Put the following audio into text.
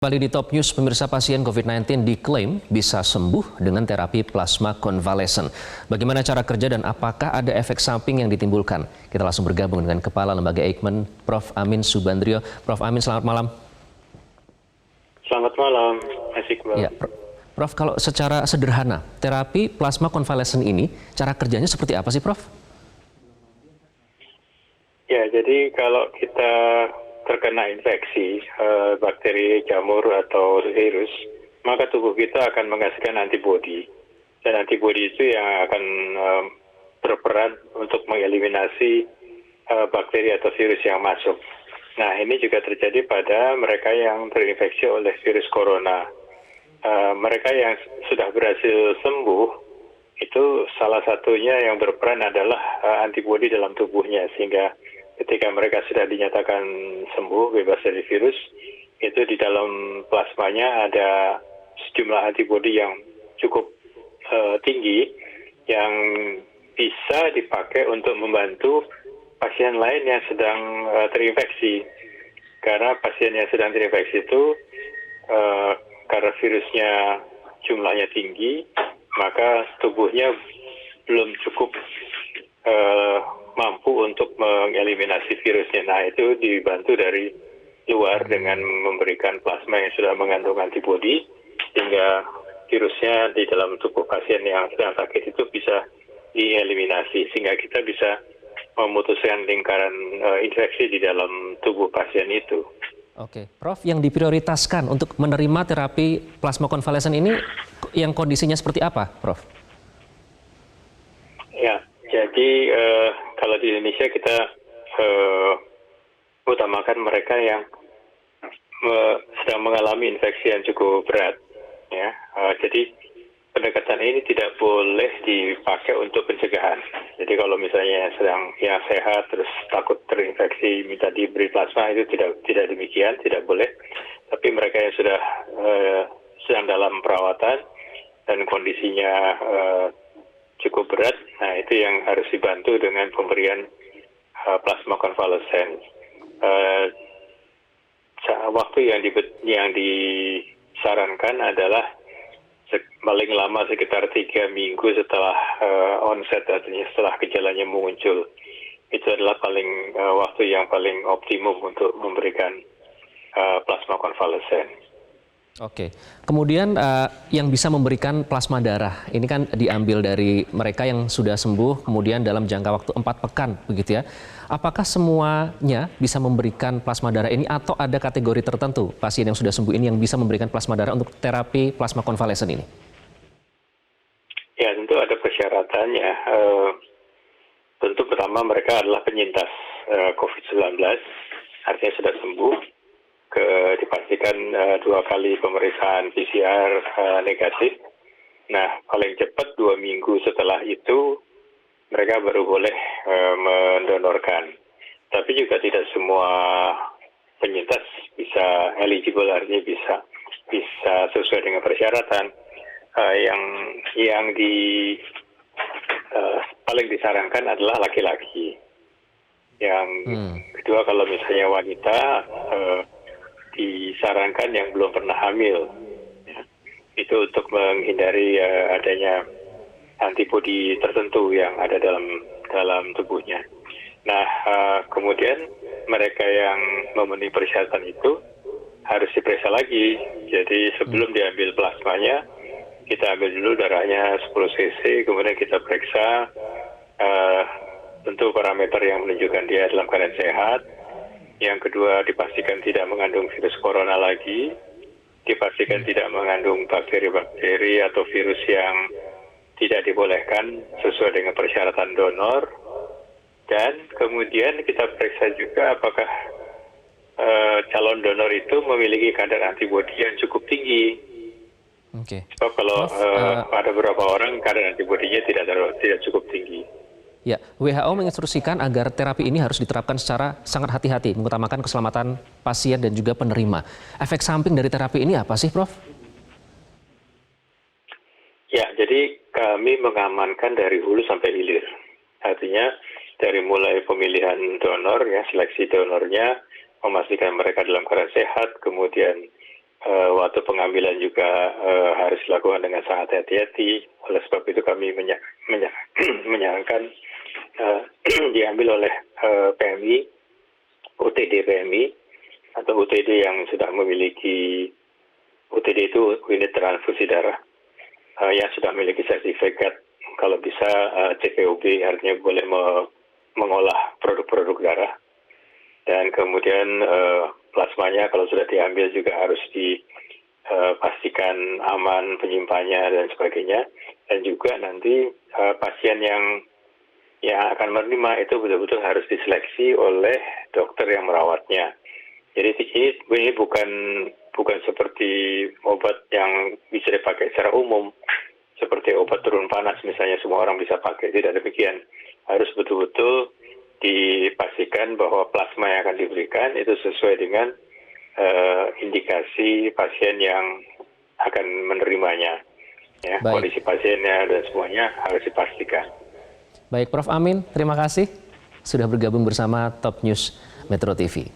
Kembali di Top News, pemirsa, pasien COVID-19 diklaim bisa sembuh dengan terapi plasma konvalesen. Bagaimana cara kerja dan apakah ada efek samping yang ditimbulkan? Kita langsung bergabung dengan Kepala Lembaga Eijkman, Prof. Amin Subandrio. Prof. Amin, selamat malam. Selamat malam, Mas Iqbal. Ya, Prof, kalau secara sederhana, terapi plasma konvalesen ini, cara kerjanya seperti apa sih, Prof? Ya, jadi kalau kita terkena infeksi bakteri, jamur, atau virus, maka tubuh kita akan menghasilkan antibodi. Dan antibodi itu yang akan berperan untuk mengeliminasi bakteri atau virus yang masuk. Nah, ini juga terjadi pada mereka yang terinfeksi oleh virus corona. Mereka yang sudah berhasil sembuh, itu salah satunya yang berperan adalah antibodi dalam tubuhnya, sehingga ketika mereka sudah dinyatakan sembuh, bebas dari virus, itu di dalam plasmanya ada sejumlah antibodi yang cukup tinggi yang bisa dipakai untuk membantu pasien lain yang sedang terinfeksi. Karena pasien yang sedang terinfeksi itu, karena virusnya jumlahnya tinggi, maka tubuhnya belum cukup mampu untuk mengeliminasi virusnya. Nah, itu dibantu dari luar dengan memberikan plasma yang sudah mengandung antibodi, sehingga virusnya di dalam tubuh pasien yang sedang sakit itu bisa dieliminasi, sehingga kita bisa memutuskan lingkaran infeksi di dalam tubuh pasien itu. Oke, Prof, yang diprioritaskan untuk menerima terapi plasma konvalesen ini yang kondisinya seperti apa, Prof? Ya, jadi kalau di Indonesia kita utamakan mereka yang sedang mengalami infeksi yang cukup berat. Ya, jadi pendekatan ini tidak boleh dipakai untuk pencegahan. Jadi kalau misalnya sedang yang sehat terus takut terinfeksi minta diberi plasma, itu tidak demikian, tidak boleh. Tapi mereka yang sudah sedang dalam perawatan dan kondisinya cukup berat, nah itu yang harus dibantu dengan pemberian plasma konvalesen. Waktu yang disarankan adalah paling lama sekitar 3 minggu setelah onset, artinya setelah gejalanya muncul. Itu adalah waktu yang paling optimum untuk memberikan plasma konvalesen. Oke, kemudian yang bisa memberikan plasma darah, ini kan diambil dari mereka yang sudah sembuh, kemudian dalam jangka waktu 4 pekan, begitu ya. Apakah semuanya bisa memberikan plasma darah ini atau ada kategori tertentu pasien yang sudah sembuh ini yang bisa memberikan plasma darah untuk terapi plasma konvalesen ini? Ya, tentu ada persyaratannya. Tentu pertama mereka adalah penyintas COVID-19, artinya sudah sembuh. Dipastikan 2 kali pemeriksaan PCR negatif. Nah, paling cepat 2 minggu setelah itu mereka baru boleh mendonorkan. Tapi juga tidak semua penyintas bisa eligible, artinya bisa sesuai dengan persyaratan. Yang paling disarankan adalah laki-laki. Yang kedua, kalau misalnya wanita, disarankan yang belum pernah hamil, ya. Itu untuk menghindari adanya antibodi tertentu yang ada dalam tubuhnya. Nah, kemudian mereka yang memenuhi persyaratan itu harus diperiksa lagi. Jadi sebelum diambil plasmanya, kita ambil dulu darahnya 10 cc, kemudian kita periksa tentu parameter yang menunjukkan dia dalam keadaan sehat. Yang kedua, dipastikan tidak mengandung virus corona lagi, dipastikan tidak mengandung bakteri-bakteri atau virus yang tidak dibolehkan sesuai dengan persyaratan donor, dan kemudian kita periksa juga apakah calon donor itu memiliki kadar antibodi yang cukup tinggi. Oke. Sebab kalau ada beberapa orang kadar antibodinya tidak cukup tinggi. Ya, WHO menginstruksikan agar terapi ini harus diterapkan secara sangat hati-hati, mengutamakan keselamatan pasien dan juga penerima. Efek samping dari terapi ini apa sih, Prof? Ya, jadi kami mengamankan dari hulu sampai hilir. Artinya dari mulai pemilihan donor, ya, seleksi donornya, memastikan mereka dalam keadaan sehat, kemudian waktu pengambilan juga harus dilakukan dengan sangat hati-hati. Oleh sebab itu kami menyarankan diambil oleh PMI, UTD PMI, atau UTD yang sudah memiliki, UTD itu unit transfusi darah, yang sudah memiliki sertifikat, kalau bisa CPOB, artinya boleh mengolah produk-produk darah. Dan kemudian plasmanya kalau sudah diambil juga harus dipastikan aman penyimpannya dan sebagainya. Dan juga nanti pasien yang akan menerima itu betul-betul harus diseleksi oleh dokter yang merawatnya. Jadi ini bukan seperti obat yang bisa dipakai secara umum, seperti obat turun panas misalnya semua orang bisa pakai. Tidak demikian. Harus betul-betul dipastikan bahwa plasma yang akan diberikan itu sesuai dengan indikasi pasien yang akan menerimanya. Ya, kondisi pasiennya dan semuanya harus dipastikan. Baik, Prof. Amin, terima kasih sudah bergabung bersama Top News Metro TV.